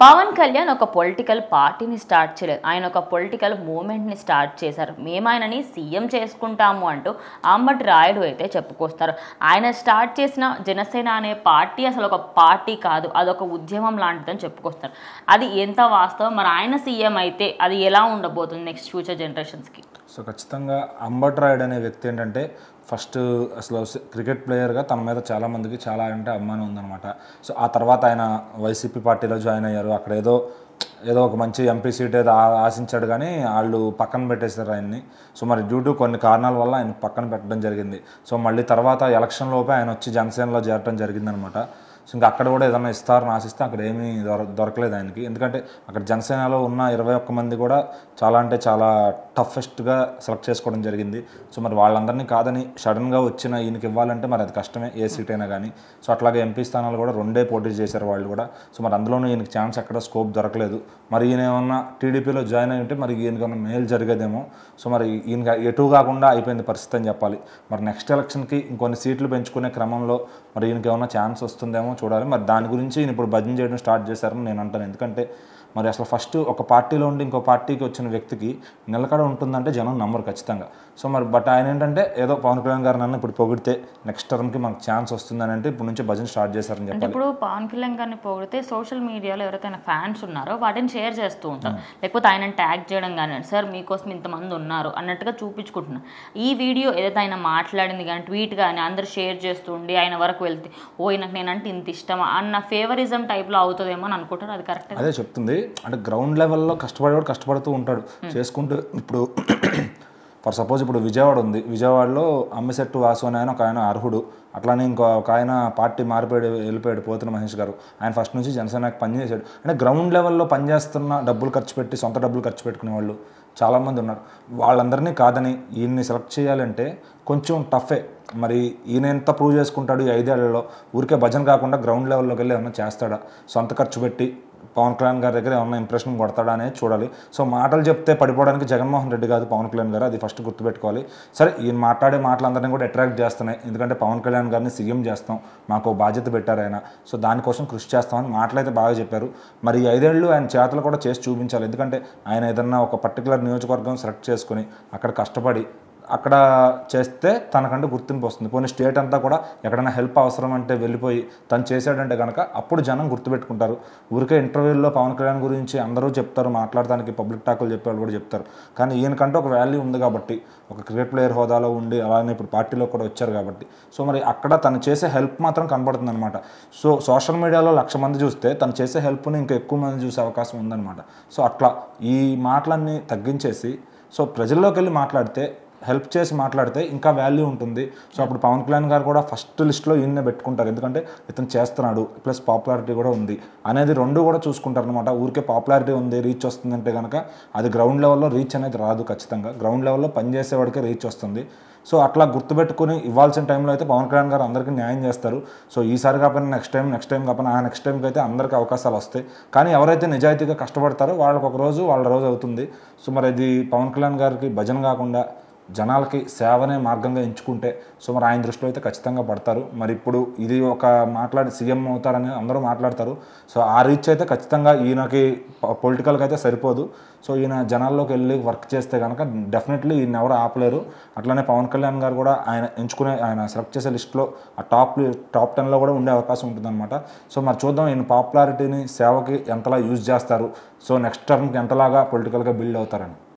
పవన్ కళ్యాణ్ ఒక పొలిటికల్ పార్టీని స్టార్ట్ చేయలేదు. ఆయన ఒక పొలిటికల్ మూవ్మెంట్ని స్టార్ట్ చేశారు. మేము ఆయనని సీఎం చేసుకుంటాము అంటూ అంబటి రాయుడు అయితే చెప్పుకొస్తారు. ఆయన స్టార్ట్ చేసిన జనసేన అనే పార్టీ అసలు ఒక పార్టీ కాదు, అదొక ఉద్యమం లాంటిదని చెప్పుకొస్తారు. అది ఎంత వాస్తవం, మరి ఆయన సీఎం అయితే అది ఎలా ఉండబోతుంది నెక్స్ట్ ఫ్యూచర్ జనరేషన్స్కి? సో ఖచ్చితంగా అంబటి రాయుడు అనే వ్యక్తి ఏంటంటే ఫస్ట్ అసలు క్రికెట్ ప్లేయర్గా తన మీద చాలామందికి చాలా అంటే అభిమానం ఉందన్నమాట. సో ఆ తర్వాత ఆయన వైసీపీ పార్టీలో జాయిన్ అయ్యారు. అక్కడ ఏదో ఒక మంచి ఎంపీ సీట్ ఏదో ఆశించాడు, కానీ వాళ్ళు పక్కన పెట్టేశారు ఆయన్ని. సో మరి డ్యూ టు కొన్ని కారణాల వల్ల ఆయన పక్కన పెట్టడం జరిగింది. సో మళ్ళీ తర్వాత ఎలక్షన్ లోపే ఆయన వచ్చి జనసేనలో చేరడం జరిగిందనమాట. సో ఇంకా అక్కడ కూడా ఏదైనా ఇస్తారని ఆశిస్తే అక్కడ ఏమీ దొరకలేదు ఆయనకి. ఎందుకంటే అక్కడ జనసేనలో ఉన్న 21 మంది కూడా చాలా అంటే చాలా టఫెస్ట్గా సెలెక్ట్ చేసుకోవడం జరిగింది. సో మరి వాళ్ళందరినీ కాదని సడన్గా వచ్చిన ఈయనకి ఇవ్వాలంటే మరి అది కష్టమే, ఏ సీట్ అయినా కానీ. సో అట్లాగే ఎంపీ స్థానాలు కూడా 2 పోటీ చేశారు వాళ్ళు కూడా. సో మరి అందులోనూ ఈయనకి ఛాన్స్ ఎక్కడ స్కోప్ దొరకలేదు. మరి ఈయన ఏమన్నా టీడీపీలో జాయిన్ అయి ఉంటే మరి ఈయనకన్నా మేలు జరిగేదేమో. సో మరి ఈయన ఎటు కాకుండా అయిపోయింది పరిస్థితి అని చెప్పాలి. మరి నెక్స్ట్ ఎలక్షన్కి ఇంకొన్ని సీట్లు పెంచుకునే క్రమంలో మరి ఈయనకి ఏమన్నా ఛాన్స్ వస్తుందేమో చూడాలి. మరి దాని గురించి ఈయన ఇప్పుడు భజన చేయడం స్టార్ట్ చేశారని నేను అంటాను. ఎందుకంటే మరి అసలు ఫస్ట్ ఒక పార్టీలో ఉండి ఇంకో పార్టీకి వచ్చిన వ్యక్తికి నిలకడ ఉంటుందంటే జనం నమ్మరు ఖచ్చితంగా. సో మరి బట్ ఆయన ఏంటంటే ఏదో పవన్ కళ్యాణ్ గారు నన్ను ఇప్పుడు పొగిడితే నెక్స్ట్ టర్మ్కి మనకు ఛాన్స్ వస్తుందని అంటే ఇప్పుడు నుంచి భజన స్టార్ట్ చేశారని చెప్పాలి. ఇప్పుడు పవన్ కళ్యాణ్ గారిని పొగిడితే సోషల్ మీడియాలో ఎవరైతే ఫ్యాన్స్ ఉన్నారో వాటిని షేర్ చేస్తూ ఉంటారు, లేకపోతే ఆయన ట్యాగ్ చేయడం కానీ సార్ మీకోసం ఇంతమంది ఉన్నారు అన్నట్టుగా చూపించుకుంటున్నారు. ఈ వీడియో ఏదైతే ఆయన మాట్లాడింది కానీ ట్వీట్ కానీ అందరు షేర్ చేస్తూ ఉండి ఆయన వరకు వెళ్తే ఓ ఈయనకు నేనంటే ఇంత ఇష్టమా అన్న ఫేవరిజం టైప్లో అవుతుందేమో అని అనుకుంటారు. అది కరెక్ట్? అదే చెప్తుంది. అంటే గ్రౌండ్ లెవెల్లో కష్టపడుతూ ఉంటాడు చేసుకుంటూ. ఇప్పుడు ఫర్ సపోజ్ ఇప్పుడు విజయవాడ ఉంది, విజయవాడలో అమ్మిశెట్టు వాసు అని ఒక ఆయన అర్హుడు. అట్లానే ఒక ఆయన పార్టీ వెళ్ళిపోయాడు పోతున్న మహేష్ గారు. ఆయన ఫస్ట్ నుంచి జనసేనకి పనిచేశాడు. అంటే గ్రౌండ్ లెవెల్లో పనిచేస్తున్న డబ్బులు ఖర్చు పెట్టి సొంత డబ్బులు ఖర్చు పెట్టుకునే వాళ్ళు చాలామంది ఉన్నారు. వాళ్ళందరినీ కాదని ఈయన్ని సెలెక్ట్ చేయాలంటే కొంచెం టఫే. మరి ఈయన ఎంత ప్రూవ్ చేసుకుంటాడు ఈ 5 ఏళ్లలో? ఊరికే భజన కాకుండా గ్రౌండ్ లెవెల్లోకి వెళ్ళి ఏమన్నా చేస్తాడా? సొంత ఖర్చు పెట్టి పవన్ కళ్యాణ్ గారి దగ్గర ఏమన్నా ఇంప్రెషన్ కొడతాడా అనేది చూడాలి. సో మాటలు చెప్తే పడిపోవడానికి జగన్మోహన్ రెడ్డి కాదు పవన్ కళ్యాణ్ గారు, అది ఫస్ట్ గుర్తుపెట్టుకోవాలి. సరే ఈయన మాట్లాడే మాటలందరినీ కూడా అట్రాక్ట్ చేస్తున్నాయి. ఎందుకంటే పవన్ కళ్యాణ్ గారిని సీఎం చేస్తాం, మాకు బాధ్యత పెట్టారు ఆయన, సో దానికోసం కృషి చేస్తామని మాటలైతే బాగా చెప్పారు. మరి ఈ 5 ఏళ్ళు ఆయన చేతలు కూడా చేసి చూపించాలి. ఎందుకంటే ఆయన ఏదన్నా ఒక పర్టికులర్ నియోజకవర్గం సెలెక్ట్ చేసుకుని అక్కడ కష్టపడి అక్కడ చేస్తే తనకంటే గుర్తింపు వస్తుంది. పోనీ స్టేట్ అంతా కూడా ఎక్కడైనా హెల్ప్ అవసరం అంటే వెళ్ళిపోయి తను చేశాడంటే కనుక అప్పుడు జనం గుర్తుపెట్టుకుంటారు. ఊరికే ఇంటర్వ్యూల్లో పవన్ కళ్యాణ్ గురించి అందరూ చెప్తారు, మాట్లాడడానికి పబ్లిక్ టాకులు చెప్పేవాళ్ళు కూడా చెప్తారు. కానీ ఈయనకంటే ఒక వాల్యూ ఉంది కాబట్టి, ఒక క్రికెట్ ప్లేయర్ హోదాలో ఉండి అలానే ఇప్పుడు పార్టీలో కూడా వచ్చారు కాబట్టి, సో మరి అక్కడ తను చేసే హెల్ప్ మాత్రం కనబడుతుంది అనమాట. సో సోషల్ మీడియాలో 1,00,000 మంది చూస్తే తను చేసే హెల్ప్ని ఇంకా ఎక్కువ మంది చూసే అవకాశం ఉందన్నమాట. సో అట్లా ఈ మాటలన్నీ తగ్గించేసి సో ప్రజల్లోకి వెళ్ళి మాట్లాడితే, హెల్ప్ చేసి మాట్లాడితే ఇంకా వాల్యూ ఉంటుంది. సో అప్పుడు పవన్ కళ్యాణ్ గారు కూడా ఫస్ట్ లిస్ట్లో ఈయన్నే పెట్టుకుంటారు. ఎందుకంటే ఇతను చేస్తున్నాడు ప్లస్ పాపులారిటీ కూడా ఉంది అనేది 2 కూడా చూసుకుంటారు అనమాట. ఊరికే పాపులారిటీ ఉంది రీచ్ వస్తుందంటే కనుక అది గ్రౌండ్ లెవెల్లో రీచ్ అనేది రాదు. ఖచ్చితంగా గ్రౌండ్ లెవెల్లో పనిచేసేవాడికే రీచ్ వస్తుంది. సో అట్లా గుర్తుపెట్టుకుని ఇవ్వాల్సిన టైంలో అయితే పవన్ కళ్యాణ్ గారు అందరికీ న్యాయం చేస్తారు. సో ఈసారి కాకపోయినా నెక్స్ట్ టైం కాకపోయినా నెక్స్ట్ టైంకి అయితే అందరికీ అవకాశాలు వస్తాయి. కానీ ఎవరైతే నిజాయితీగా కష్టపడతారో వాళ్ళకి ఒక రోజు వాళ్ళ రోజు అవుతుంది. సో మరి ఇది పవన్ కళ్యాణ్ గారికి భజన కాకుండా జనాలకి సేవనే మార్గంగా ఎంచుకుంటే సో మరి ఆయన దృష్టిలో అయితే ఖచ్చితంగా పడతారు. మరి ఇప్పుడు ఇది ఒక సీఎం అవుతారని అందరూ మాట్లాడతారు. సో ఆ రీచ్ అయితే ఖచ్చితంగా ఈయనకి పొలిటికల్గా అయితే సరిపోదు. సో ఈయన జనాల్లోకి వెళ్ళి వర్క్ చేస్తే కనుక డెఫినెట్లీ ఈయన ఎవరు ఆపలేరు. అట్లానే పవన్ కళ్యాణ్ గారు కూడా ఆయన సెలెక్ట్ చేసే లిస్టులో ఆ టాప్ 10లో కూడా ఉండే అవకాశం ఉంటుందన్నమాట. సో మరి చూద్దాం ఈయన పాపులారిటీని సేవకి ఎంతలా యూజ్ చేస్తారు, సో నెక్స్ట్ టర్మ్కి ఎంతలాగా పొలిటికల్గా బిల్డ్ అవుతారని.